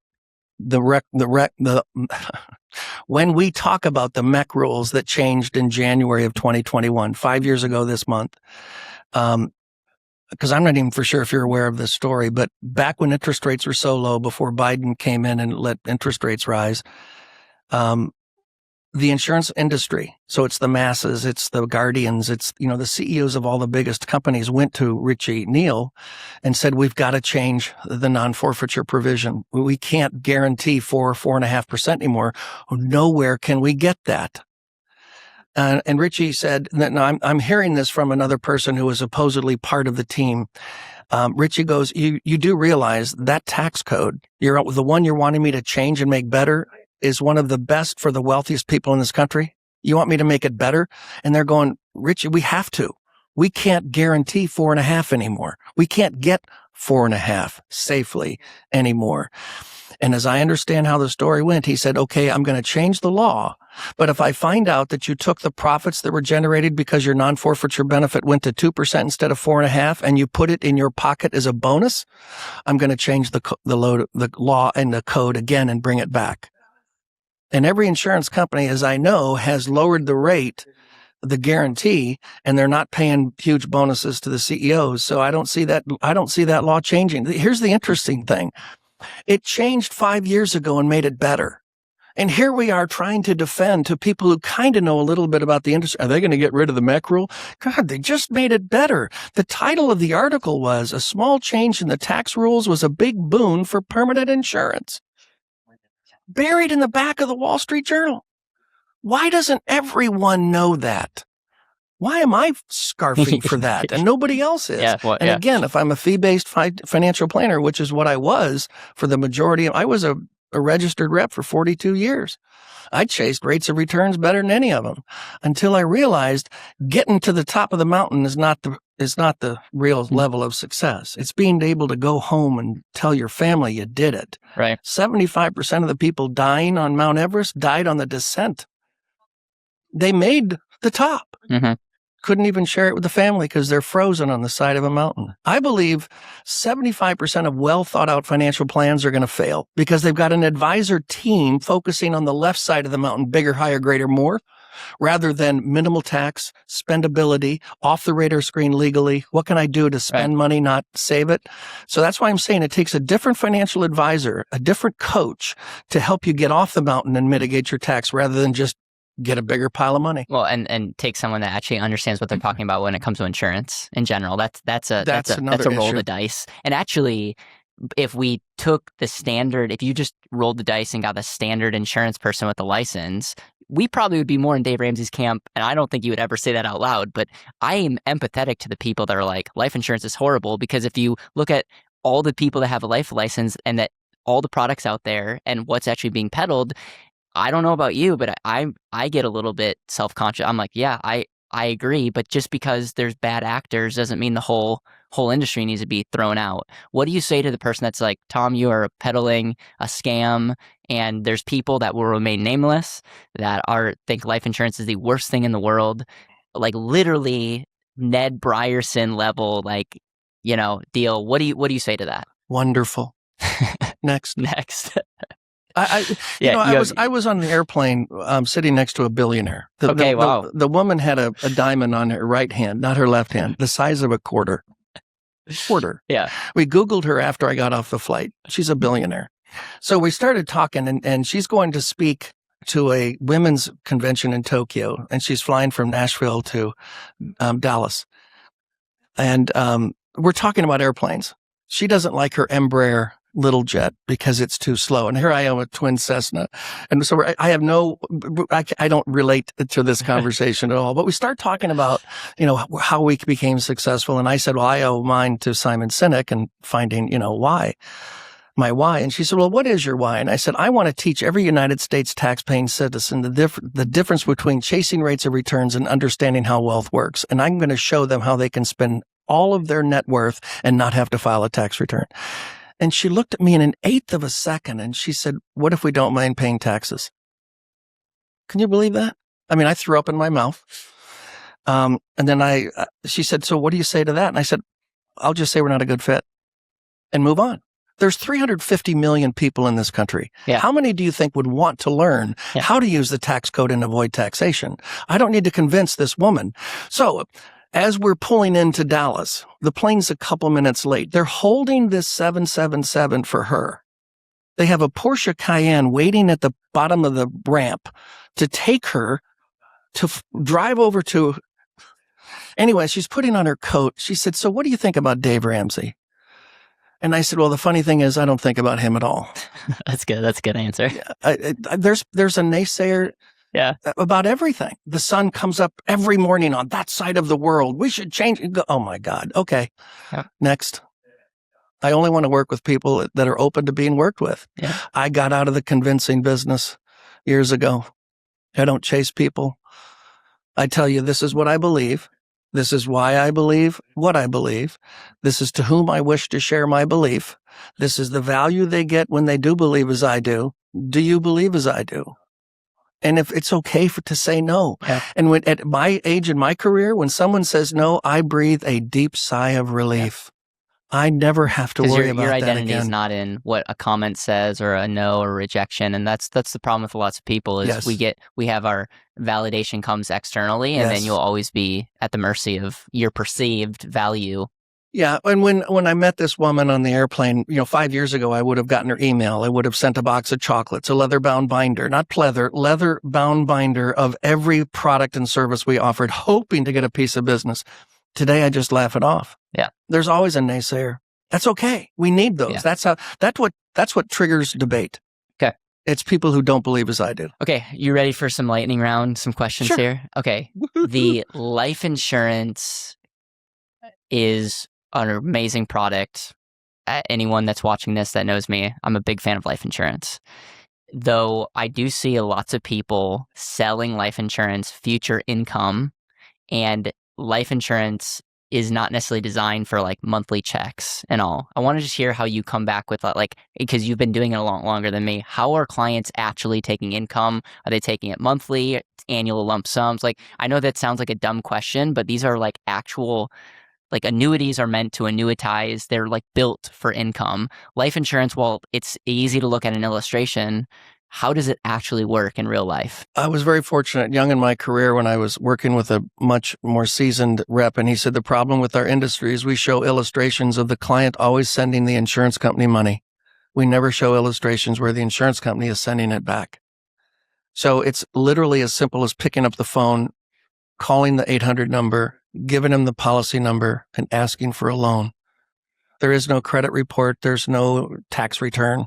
when we talk about the MEC rules that changed in January of 2021, 5 years ago this month, because I'm not even for sure if you're aware of this story, but back when interest rates were so low before Biden came in and let interest rates rise, the insurance industry, so it's the masses, it's the guardians, it's, the CEOs of all the biggest companies went to Richie Neal and said, we've got to change the non-forfeiture provision. We can't guarantee 4.5% anymore. Nowhere can we get that. And Richie said, no, I'm hearing this from another person who was supposedly part of the team. Richie goes, you do realize that tax code, the one you're wanting me to change and make better, is one of the best for the wealthiest people in this country. You want me to make it better? And they're going, Richie, we have to. We can't guarantee 4.5 anymore. We can't get 4.5 safely anymore. And as I understand how the story went, he said, okay, I'm going to change the law. But if I find out that you took the profits that were generated because your non-forfeiture benefit went to 2% instead of 4.5 and you put it in your pocket as a bonus, I'm going to change the law and the code again and bring it back. And every insurance company, as I know, has lowered the rate, the guarantee, and they're not paying huge bonuses to the CEOs. So I don't see that law changing. Here's the interesting thing. It changed 5 years ago and made it better. And here we are trying to defend to people who kind of know a little bit about the industry. Are they going to get rid of the MEC rule? God, they just made it better. The title of the article was, a small change in the tax rules was a big boon for permanent insurance. Buried in the back of the Wall Street Journal. Why doesn't everyone know that? Why am I scarfing for that and nobody else is? Again, if I'm a fee-based financial planner, which is what I was for the majority of, I was a registered rep for 42 years. I chased rates of returns better than any of them until I realized getting to the top of the mountain is not the real level of success. It's being able to go home and tell your family you did it. Right. 75% of the people dying on Mount Everest died on the descent. They made the top. Mm-hmm. couldn't even share it with the family because they're frozen on the side of a mountain. I believe 75% of well thought out financial plans are going to fail because they've got an advisor team focusing on the left side of the mountain, bigger, higher, greater, more, rather than minimal tax, spendability, off the radar screen legally. What can I do to spend money, not save it? So that's why I'm saying it takes a different financial advisor, a different coach to help you get off the mountain and mitigate your tax rather than just get a bigger pile of money. Well, and take someone that actually understands what they're talking about when it comes to insurance in general. That's a roll the dice. And actually, if we took the standard, if you just rolled the dice and got the standard insurance person with the license, we probably would be more in Dave Ramsey's camp. And I don't think you would ever say that out loud, but I am empathetic to the people that are like, life insurance is horrible. Because if you look at all the people that have a life license and that all the products out there and what's actually being peddled, I don't know about you, but I get a little bit self-conscious. I'm like, yeah, I agree. But just because there's bad actors doesn't mean the whole industry needs to be thrown out. What do you say to the person that's like, Tom, you are peddling a scam, and there's people that will remain nameless that think life insurance is the worst thing in the world, like literally Ned Brierson level, like, deal. What do you say to that? Wonderful. Next. I was on the airplane sitting next to a billionaire. The woman had a diamond on her right hand, not her left hand, the size of a quarter. Yeah. We Googled her after I got off the flight. She's a billionaire. So we started talking, and she's going to speak to a women's convention in Tokyo, and she's flying from Nashville to Dallas. And we're talking about airplanes. She doesn't like her Embraer little jet because it's too slow. And here I am, a twin Cessna. And so I don't relate to this conversation at all, but we start talking about, how we became successful. And I said, well, I owe mine to Simon Sinek and finding, my why. And she said, well, what is your why? And I said, I want to teach every United States tax-paying citizen the difference between chasing rates of returns and understanding how wealth works. And I'm going to show them how they can spend all of their net worth and not have to file a tax return. And she looked at me in an eighth of a second and she said, what if we don't mind paying taxes? Can you believe that? I mean, I threw up in my mouth. And then she said, so what do you say to that? And I said, I'll just say we're not a good fit and move on. There's 350 million people in this country. Yeah. How many do you think would want to learn how to use the tax code and avoid taxation? I don't need to convince this woman. So as we're pulling into Dallas, the plane's a couple minutes late. They're holding this 777 for her. They have a Porsche Cayenne waiting at the bottom of the ramp to take her to drive over to. Anyway, she's putting on her coat. She said, so what do you think about Dave Ramsey? And I said, well, the funny thing is I don't think about him at all. That's good. That's a good answer. There's a naysayer about everything. The sun comes up every morning on that side of the world. We should change. Oh, my God. Okay. Yeah. Next. I only want to work with people that are open to being worked with. Yeah. I got out of the convincing business years ago. I don't chase people. I tell you, this is what I believe. This is why I believe what I believe. This is to whom I wish to share my belief. This is the value they get when they do believe as I do. Do you believe as I do? And if it's okay to say no. Yeah. And at my age in my career, when someone says no, I breathe a deep sigh of relief. Yeah. I never have to worry about that again. Your identity is not in what a comment says or a no or rejection, and that's the problem with lots of people. Is we have our validation comes externally, and then you'll always be at the mercy of your perceived value. Yeah, and when I met this woman on the airplane, 5 years ago, I would have gotten her email. I would have sent a box of chocolates, a leather-bound binder, not pleather, leather-bound binder of every product and service we offered, hoping to get a piece of business. Today, I just laugh it off. Yeah. There's always a naysayer. That's okay. We need those. Yeah. That's what triggers debate. Okay. It's people who don't believe as I do. Okay. You ready for some lightning round, some questions here? Okay. The life insurance is an amazing product. Anyone that's watching this that knows me, I'm a big fan of life insurance. Though I do see lots of people selling life insurance, future income, and life insurance is not necessarily designed for like monthly checks and all. I want to just hear how you come back with like, because you've been doing it a lot longer than me. How are clients actually taking income? Are they taking it monthly, annual lump sums? Like, I know that sounds like a dumb question, but these are like actual, like annuities are meant to annuitize. They're like built for income. Life insurance, while it's easy to look at an illustration, how does it actually work in real life? I was very fortunate young in my career when I was working with a much more seasoned rep, and he said the problem with our industry is we show illustrations of the client always sending the insurance company money. We never show illustrations where the insurance company is sending it back. So it's literally as simple as picking up the phone, calling the 800 number, giving them the policy number, and asking for a loan. There is no credit report. There's no tax return.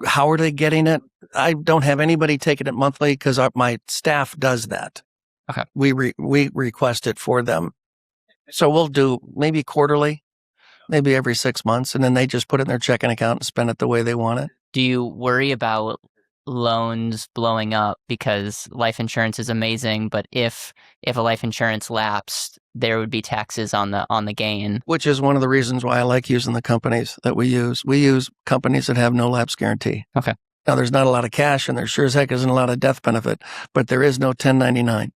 How are they getting it? I don't have anybody taking it monthly because my staff does that. Okay. We request it for them. So we'll do maybe quarterly, maybe every 6 months, and then they just put it in their checking account and spend it the way they want it. Do you worry about loans blowing up? Because life insurance is amazing, but if a life insurance lapsed, there would be taxes on the gain. Which is one of the reasons why I like using the companies that we use. We use companies that have no lapse guarantee. Okay. Now, there's not a lot of cash, and there sure as heck isn't a lot of death benefit, but there is no 1099.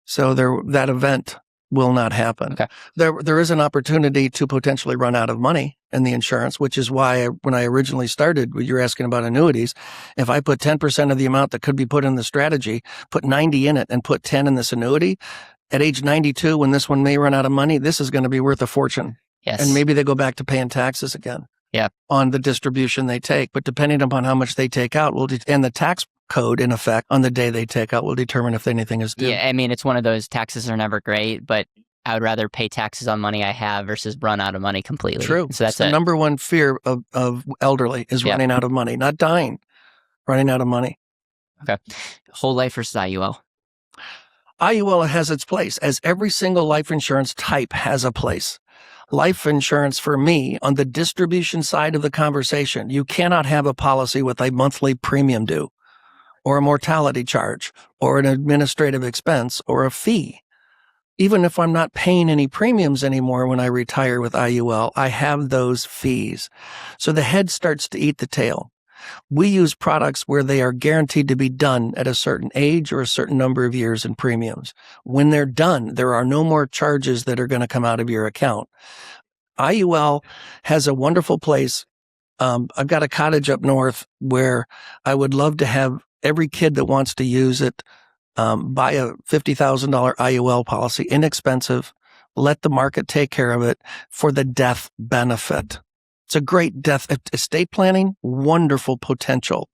So that event will not happen. Okay. There is an opportunity to potentially run out of money in the insurance, which is why when I originally started, you're asking about annuities, if I put 10% of the amount that could be put in the strategy, put 90 in it and put 10 in this annuity, at age 92, when this one may run out of money, this is going to be worth a fortune. Yes. And maybe they go back to paying taxes again. Yeah. On the distribution they take. But depending upon how much they take out, and the tax code in effect on the day they take out will determine if anything is due. Yeah, I mean, it's one of those, taxes are never great, but I would rather pay taxes on money I have versus run out of money completely. True. So that's the number one fear of elderly is running out of money, not dying, running out of money. Okay. Whole life versus IUL. IUL has its place, as every single life insurance type has a place. Life insurance for me, on the distribution side of the conversation, you cannot have a policy with a monthly premium due, or a mortality charge, or an administrative expense, or a fee. Even if I'm not paying any premiums anymore when I retire with IUL, I have those fees. So the head starts to eat the tail. We use products where they are guaranteed to be done at a certain age or a certain number of years in premiums. When they're done, there are no more charges that are going to come out of your account. IUL has a wonderful place. I've got a cottage up north where I would love to have every kid that wants to use it buy a $50,000 IUL policy, inexpensive, let the market take care of it for the death benefit. It's a great death estate planning, wonderful potential.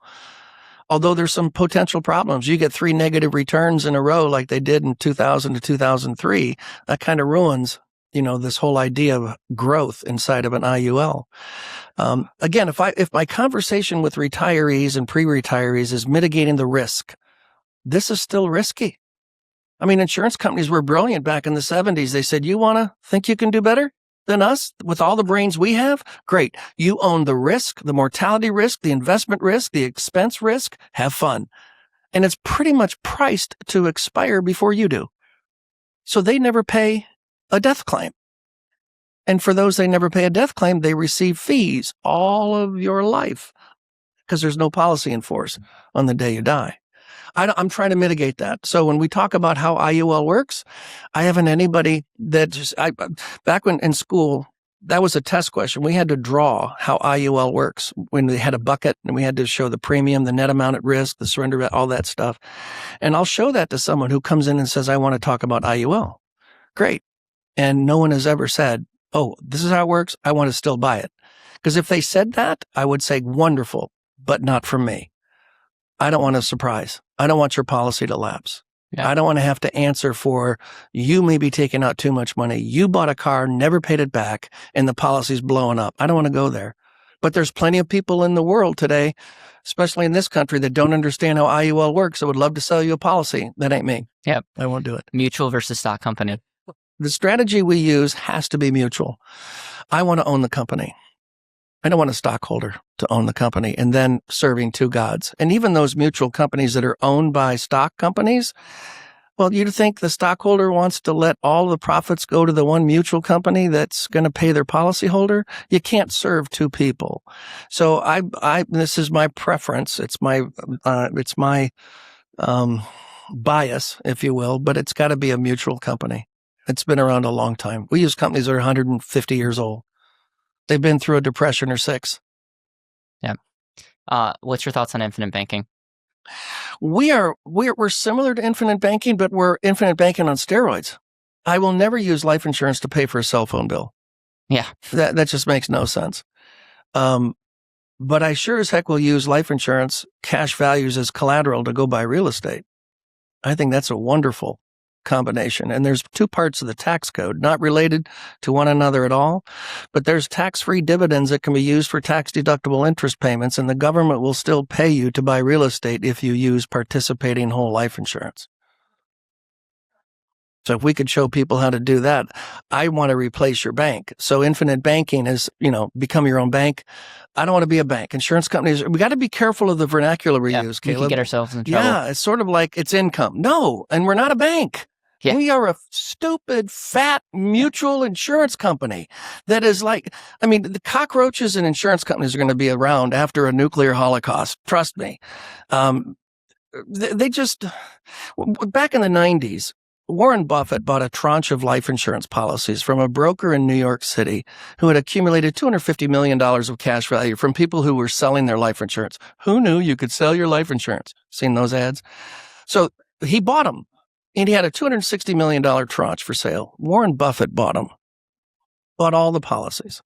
Although there's some potential problems. You get 3 negative returns in a row like they did in 2000 to 2003. That kind of ruins, this whole idea of growth inside of an IUL. Again, if my conversation with retirees and pre-retirees is mitigating the risk, this is still risky. I mean, insurance companies were brilliant back in the 70s. They said, you want to think you can do better than us with all the brains we have? Great. You own the risk, the mortality risk, the investment risk, the expense risk. Have fun. And it's pretty much priced to expire before you do. So they never pay a death claim. And for those they never pay a death claim, they receive fees all of your life because there's no policy in force on the day you die. I'm trying to mitigate that. So when we talk about how IUL works, I haven't anybody that back when in school, that was a test question. We had to draw how IUL works when we had a bucket and we had to show the premium, the net amount at risk, the surrender, all that stuff. And I'll show that to someone who comes in and says, I want to talk about IUL. Great. And no one has ever said, oh, this is how it works. I want to still buy it. Because if they said that, I would say wonderful, but not for me. I don't want a surprise. I don't want your policy to lapse. Yeah. I don't want to have to answer for you may be taking out too much money. You bought a car, never paid it back, and the policy's blowing up. I don't want to go there. But there's plenty of people in the world today, especially in this country, that don't understand how IUL works. I would love to sell you a policy. That ain't me. Yep. I won't do it. Mutual versus stock company. The strategy we use has to be mutual. I want to own the company. I don't want a stockholder to own the company and then serving two gods. And even those mutual companies that are owned by stock companies, Well, you think the stockholder wants to let all the profits go to the one mutual company that's going to pay their policyholder? You can't serve two people. So this is my preference. It's my bias, if you will, but it's got to be a mutual company. It's been around a long time. We use companies that are 150 years old. They've been through a depression or 6. Yeah. What's your thoughts on infinite banking? We're similar to infinite banking, but we're infinite banking on steroids. I will never use life insurance to pay for a cell phone bill. Yeah. That just makes no sense. But I sure as heck will use life insurance cash values as collateral to go buy real estate. I think that's a wonderful combination. And there's 2 parts of the tax code, not related to one another at all, but there's tax-free dividends that can be used for tax-deductible interest payments, and the government will still pay you to buy real estate if you use participating whole life insurance. So if we could show people how to do that, I want to replace your bank. So infinite banking is, become your own bank. I don't want to be a bank. Insurance companies, we got to be careful of the vernacular we use, Caleb. We can get ourselves in trouble. Yeah, it's sort of like it's income. No, and we're not a bank. Yeah. We are a stupid, fat mutual insurance company that is the cockroaches in insurance companies are going to be around after a nuclear holocaust. Trust me. They just, back in the 90s, Warren Buffett bought a tranche of life insurance policies from a broker in New York City who had accumulated $250 million of cash value from people who were selling their life insurance. Who knew you could sell your life insurance? Seen those ads? So he bought them. And he had a $260 million tranche for sale. Warren Buffett bought them, bought all the policies.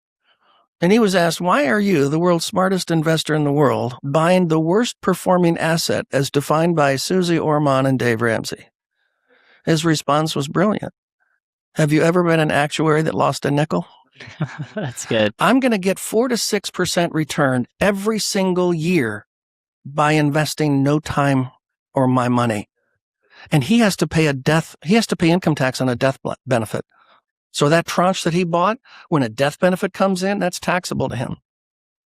And he was asked, why are you, the world's smartest investor in the world, buying the worst performing asset as defined by Susie Orman and Dave Ramsey? His response was brilliant. Have you ever been an actuary that lost a nickel? That's good. I'm going to get 4 to 6% return every single year by investing no time or my money. And he has to pay income tax on a death benefit. So that tranche that he bought, when a death benefit comes in, that's taxable to him.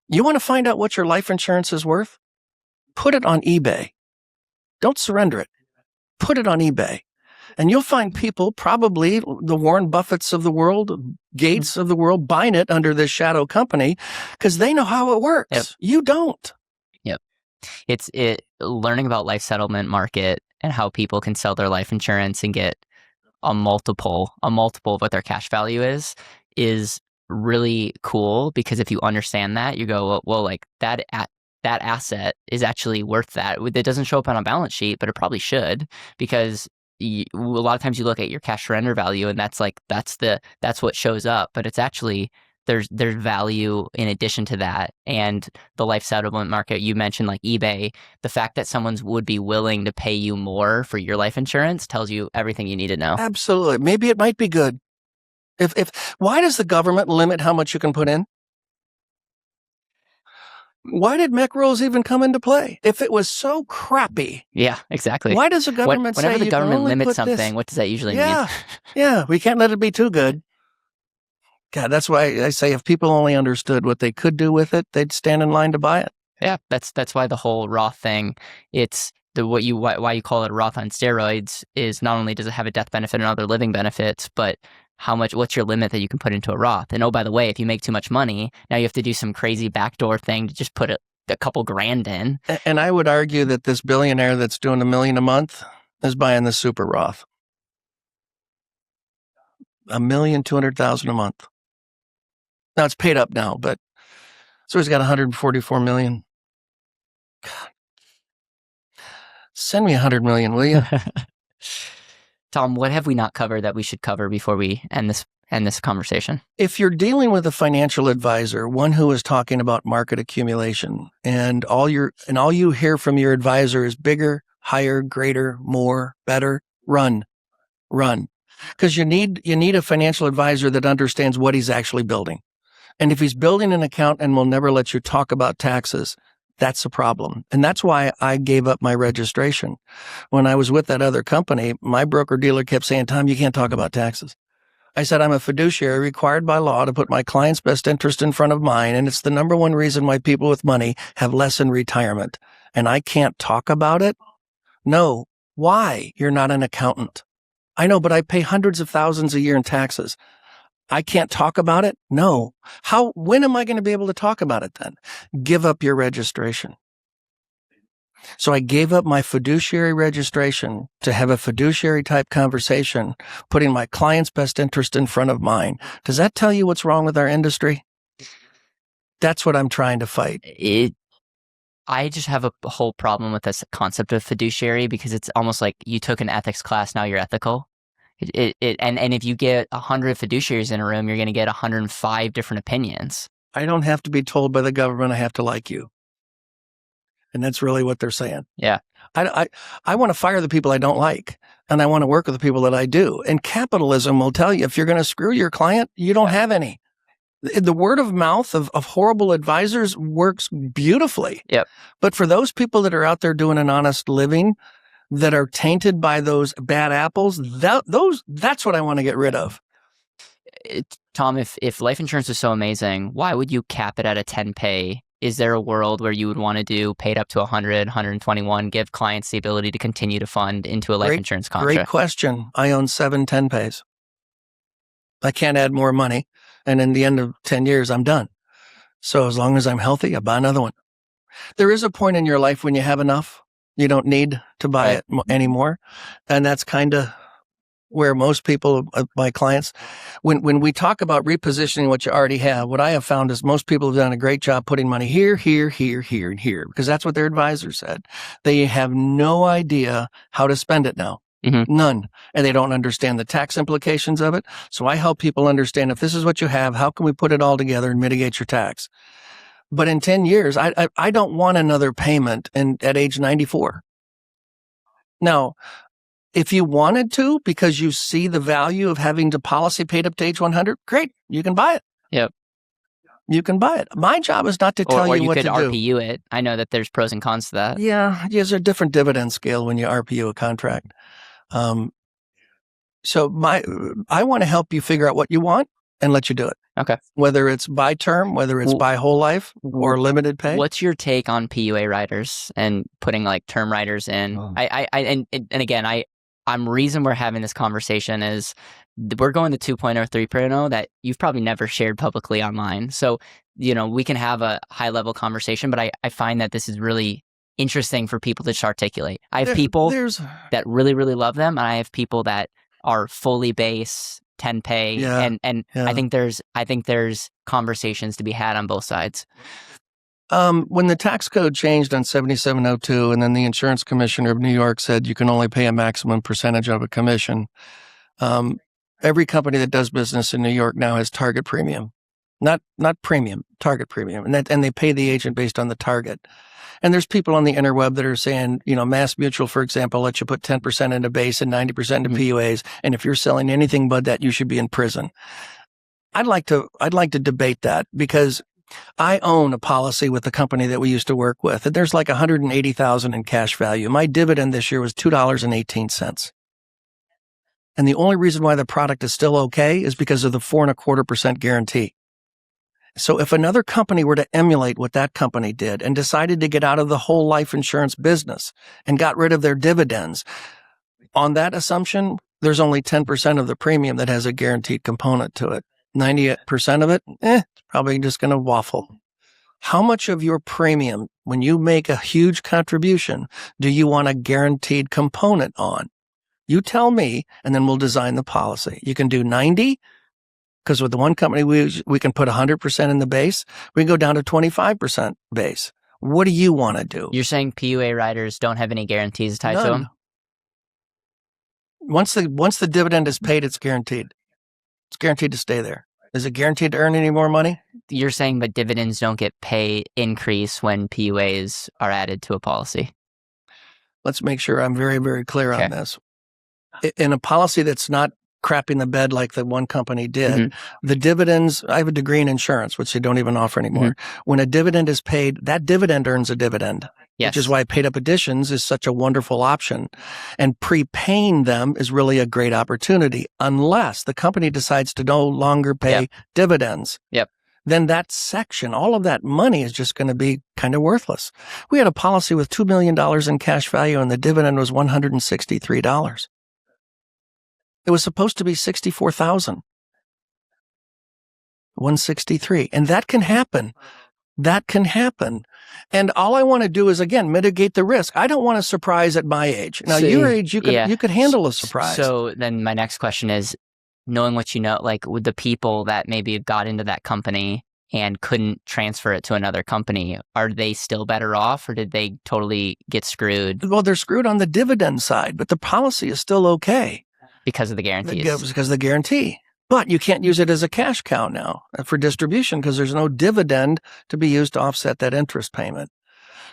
You want to find out what your life insurance is worth? Put it on eBay. Don't surrender it. Put it on eBay. And you'll find people, probably the Warren Buffetts of the world, Gates of the world, buying it under this shadow company because they know how it works. Yep. You don't. Yep. It's learning about life settlement market and how people can sell their life insurance and get a multiple of what their cash value is really cool, because if you understand that, you go, well, like that asset is actually worth that. It doesn't show up on a balance sheet, but it probably should, because a lot of times you look at your cash surrender value and that's what shows up, but it's actually there's value in addition to that. And the life settlement market, you mentioned like eBay, the fact that someone would be willing to pay you more for your life insurance tells you everything you need to know. Absolutely. Maybe it might be good. Why does the government limit how much you can put in? Why did MEC rules even come into play? If it was so crappy. Yeah, exactly. Why does the government whenever the government limits something, this? What does that usually mean? Yeah, we can't let it be too good. God, that's why I say if people only understood what they could do with it, they'd stand in line to buy it. Yeah, that's why the whole Roth thing, it's why you call it a Roth on steroids is not only does it have a death benefit and other living benefits, but what's your limit that you can put into a Roth? And oh, by the way, if you make too much money, now you have to do some crazy backdoor thing to just put a couple grand in. And I would argue that this billionaire that's doing $1 million a month is buying the super Roth. $1,200,000 a month. Now it's paid up now, but so he's got 144 million. God. Send me 100 million, will you? Tom, what have we not covered that we should cover before we end this conversation? If you're dealing with a financial advisor, one who is talking about market accumulation, and all you hear from your advisor is bigger, higher, greater, more, better, run. Because you need a financial advisor that understands what he's actually building. And if he's building an account and will never let you talk about taxes, that's a problem. And that's why I gave up my registration. When I was with that other company, my broker-dealer kept saying, Tom, you can't talk about taxes. I said, I'm a fiduciary required by law to put my client's best interest in front of mine, and it's the number one reason why people with money have less in retirement. And I can't talk about it? No, Why? You're not an accountant. I know, but I pay hundreds of thousands a year in taxes. I can't talk about it? No. When am I going to be able to talk about it then? Give up your registration. So I gave up my fiduciary registration to have a fiduciary type conversation, putting my client's best interest in front of mine. Does that tell you what's wrong with our industry? That's what I'm trying to fight. I just have a whole problem with this concept of fiduciary because it's almost like you took an ethics class, now you're ethical. And if you get 100 fiduciaries in a room, you're going to get 105 different opinions. I don't have to be told by the government I have to like you. And that's really what they're saying. Yeah. I want to fire the people I don't like, and I want to work with the people that I do. And capitalism will tell you, if you're going to screw your client, you don't have any. The word of mouth of horrible advisors works beautifully. Yep. But for those people that are out there doing an honest living that are tainted by those bad apples, that's what I want to get rid of. Tom, if life insurance is so amazing, why would you cap it at a 10 pay? Is there a world where you would want to do paid up to 100, 121, give clients the ability to continue to fund into a life insurance contract? Great question. I own 7 10 pays. I can't add more money. And in the end of 10 years, I'm done. So as long as I'm healthy, I buy another one. There is a point in your life when you have enough. You don't need to buy it anymore. And that's kind of where most people, my clients, when we talk about repositioning what you already have, what I have found is most people have done a great job putting money here, here, here, here, and here, because that's what their advisor said. They have no idea how to spend it now. Mm-hmm. None. And they don't understand the tax implications of it. So I help people understand, if this is what you have, how can we put it all together and mitigate your tax? But in 10 years, I don't want another payment at age 94. Now, if you wanted to, because you see the value of having the policy paid up to age 100, great, you can buy it. Yep. You can buy it. My job is not to tell you what to do. Or you could RPU it. I know that there's pros and cons to that. Yeah, there's a different dividend scale when you RPU a contract. So I want to help you figure out what you want and let you do it. Okay. Whether it's by term, whether it's by whole life or limited pay. What's your take on PUA riders and putting like term riders in? Oh. And again, reason we're having this conversation is we're going to 2.0 or 3.0 that you've probably never shared publicly online. So, we can have a high level conversation, but I find that this is really interesting for people to just articulate. I have people that really, really love them, and I have people that are fully base 10 pay, and I think there's conversations to be had on both sides. When the tax code changed on 7702, and then the insurance commissioner of New York said you can only pay a maximum percentage of a commission, every company that does business in New York now has target premium, not premium, target premium, and they pay the agent based on the target. And there's people on the interweb that are saying, Mass Mutual, for example, lets you put 10% into base and 90% into PUAs. And if you're selling anything but that, you should be in prison. I'd like to debate that, because I own a policy with the company that we used to work with, and there's like $180,000 in cash value. My dividend this year was $2.18. And the only reason why the product is still okay is because of the 4.25% guarantee. So if another company were to emulate what that company did and decided to get out of the whole life insurance business and got rid of their dividends, on that assumption, there's only 10% of the premium that has a guaranteed component to it. 98% of it, it's probably just going to waffle. How much of your premium, when you make a huge contribution, do you want a guaranteed component on? You tell me, and then we'll design the policy. You can do 90. Because with the one company, we can put 100% in the base. We can go down to 25% base. What do you want to do? You're saying PUA riders don't have any guarantees tied to them? Once the dividend is paid, it's guaranteed. It's guaranteed to stay there. Is it guaranteed to earn any more money? You're saying but dividends don't get pay increase when PUAs are added to a policy. Let's make sure I'm very, very clear on this. In a policy that's not crapping the bed like the one company did, the dividends, I have a degree in insurance, which they don't even offer anymore. When a dividend is paid, that dividend earns a dividend, which is why paid up additions is such a wonderful option. And prepaying them is really a great opportunity, unless the company decides to no longer pay dividends. then that section, all of that money is just going to be kind of worthless. We had a policy with $2 million in cash value and the dividend was $163. It was supposed to be $64,000. 163. And that can happen. That can happen. And all I want to do is, again, mitigate the risk. I don't want a surprise at my age. Now, your age, you could handle a surprise. So then my next question is, knowing what you know, like with the people that maybe got into that company and couldn't transfer it to another company, are they still better off or did they totally get screwed? Well, they're screwed on the dividend side, but the policy is still okay. Because of the guarantees. Because of the guarantee. But you can't use it as a cash cow now for distribution because there's no dividend to be used to offset that interest payment.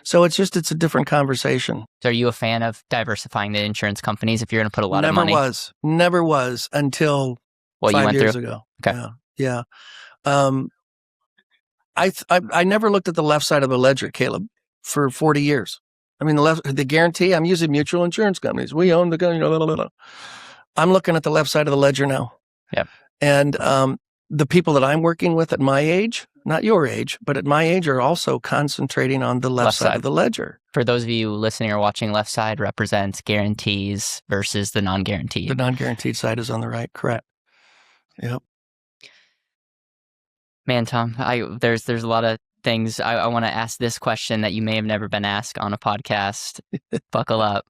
So it's a different conversation. So are you a fan of diversifying the insurance companies if you're going to put a lot of money? Never was until 5 years ago. Okay. Yeah. I never looked at the left side of the ledger, Caleb, for 40 years. I mean, the guarantee, I'm using mutual insurance companies. We own the, I'm looking at the left side of the ledger now. Yep. And the people that I'm working with at my age, not your age, but at my age are also concentrating on the left side of the ledger. For those of you listening or watching, left side represents guarantees versus the non-guaranteed. The non-guaranteed side is on the right, correct. Yep. Man, Tom, there's a lot of things. I want to ask this question that you may have never been asked on a podcast. Buckle up.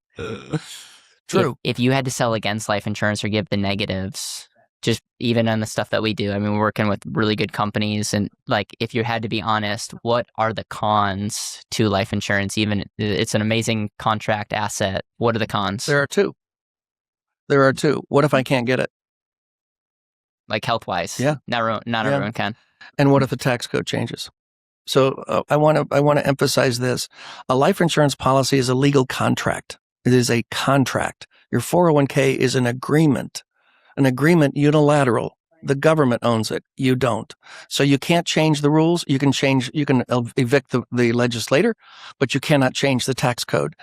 True. If you had to sell against life insurance or give the negatives, just even on the stuff that we do, I mean, we're working with really good companies. And like, if you had to be honest, what are the cons to life insurance? Even it's an amazing contract asset. What are the cons? There are two. What if I can't get it? Like health-wise? Yeah. Not everyone can. And what if the tax code changes? So I want to emphasize this. A life insurance policy is a legal contract. It is a contract. Your 401k is an agreement unilateral. The government owns it. You don't. So you can't change the rules. You can evict the legislator, but you cannot change the tax code.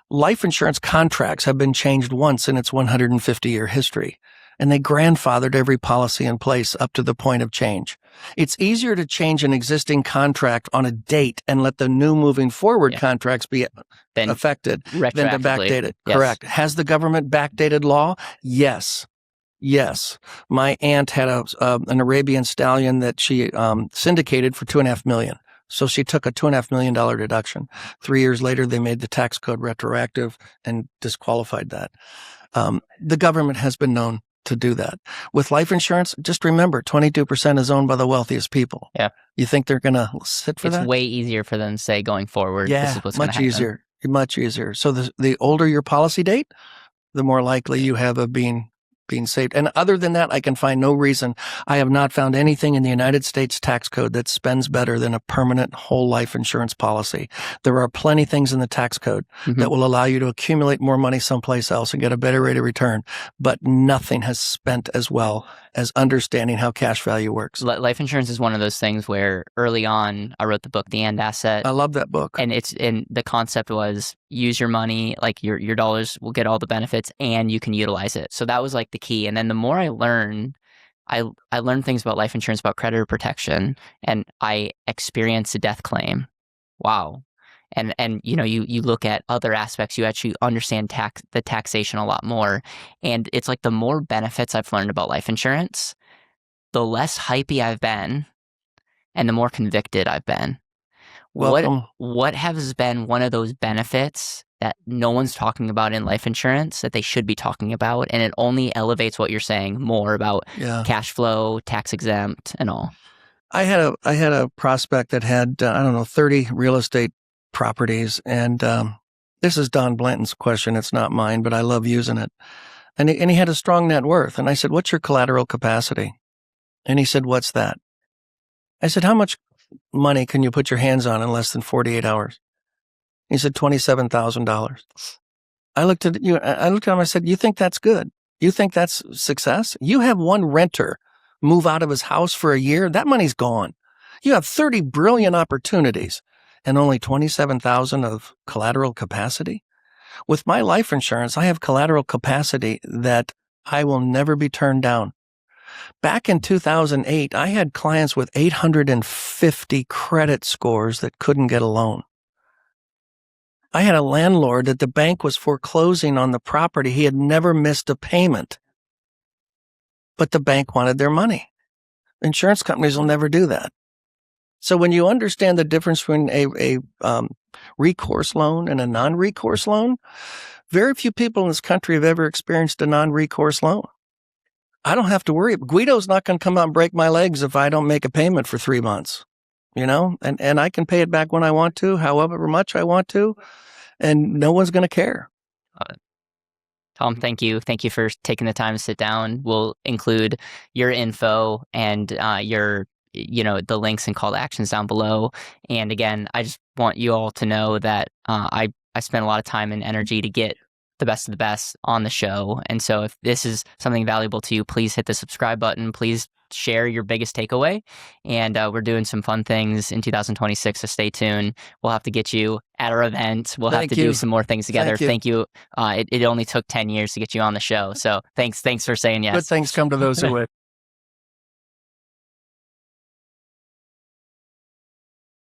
Life insurance contracts have been changed once in its 150-year history, and they grandfathered every policy in place up to the point of change. It's easier to change an existing contract on a date and let the new moving forward contracts be affected than to backdate it. Yes. Correct. Has the government backdated law? Yes. My aunt had an Arabian stallion that she syndicated for $2.5 million. So she took a $2.5 million deduction. 3 years later, they made the tax code retroactive and disqualified that. The government has been known to do that. With life insurance, just remember, 22% is owned by the wealthiest people. Yeah. You think they're going to sit for that? It's way easier for them to say going forward. Yeah, this is what's much easier. Much easier. So the older your policy date, the more likely you have of being saved. And other than that, I can find no reason. I have not found anything in the United States tax code that spends better than a permanent whole life insurance policy. There are plenty of things in the tax code that will allow you to accumulate more money someplace else and get a better rate of return, but nothing has spent as well as understanding how cash value works. Life insurance is one of those things where early on, I wrote the book, The End Asset. I love that book. And the concept was use your money, like your dollars will get all the benefits and you can utilize it. So that was like the key. And then the more I learned, I learned things about life insurance, about creditor protection, and I experienced a death claim. Wow. And you look at other aspects, you actually understand the taxation a lot more. And it's like the more benefits I've learned about life insurance, the less hypey I've been and the more convicted I've been. Welcome. What has been one of those benefits that no one's talking about in life insurance that they should be talking about? And it only elevates what you're saying more about cash flow, tax exempt, and all. I had a prospect that had, 30 real estate properties. And this is Don Blanton's question. It's not mine, but I love using it. And he had a strong net worth. And I said, what's your collateral capacity? And he said, what's that? I said, how much money can you put your hands on in less than 48 hours? He said, $27,000. I looked at him, I said, you think that's good? You think that's success? You have one renter move out of his house for a year, that money's gone. You have 30 brilliant opportunities and only 27,000 of collateral capacity. With my life insurance, I have collateral capacity that I will never be turned down. Back in 2008, I had clients with 850 credit scores that couldn't get a loan. I had a landlord that the bank was foreclosing on the property. He had never missed a payment, but the bank wanted their money. Insurance companies will never do that. So when you understand the difference between a recourse loan and a non-recourse loan, very few people in this country have ever experienced a non-recourse loan. I don't have to worry. Guido's not going to come out and break my legs if I don't make a payment for 3 months, and I can pay it back when I want to, however much I want to, and no one's going to care. Tom, thank you. Thank you for taking the time to sit down. We'll include your info and the links and call to actions down below. And again, I just want you all to know that I spent a lot of time and energy to get the best of the best on the show. And so if this is something valuable to you, please hit the subscribe button. Please share your biggest takeaway. And we're doing some fun things in 2026, so stay tuned. We'll have to get you at our event. We'll have to do some more things together. Thank you. It only took 10 years to get you on the show. So thanks for saying yes. Good things come to those who wait.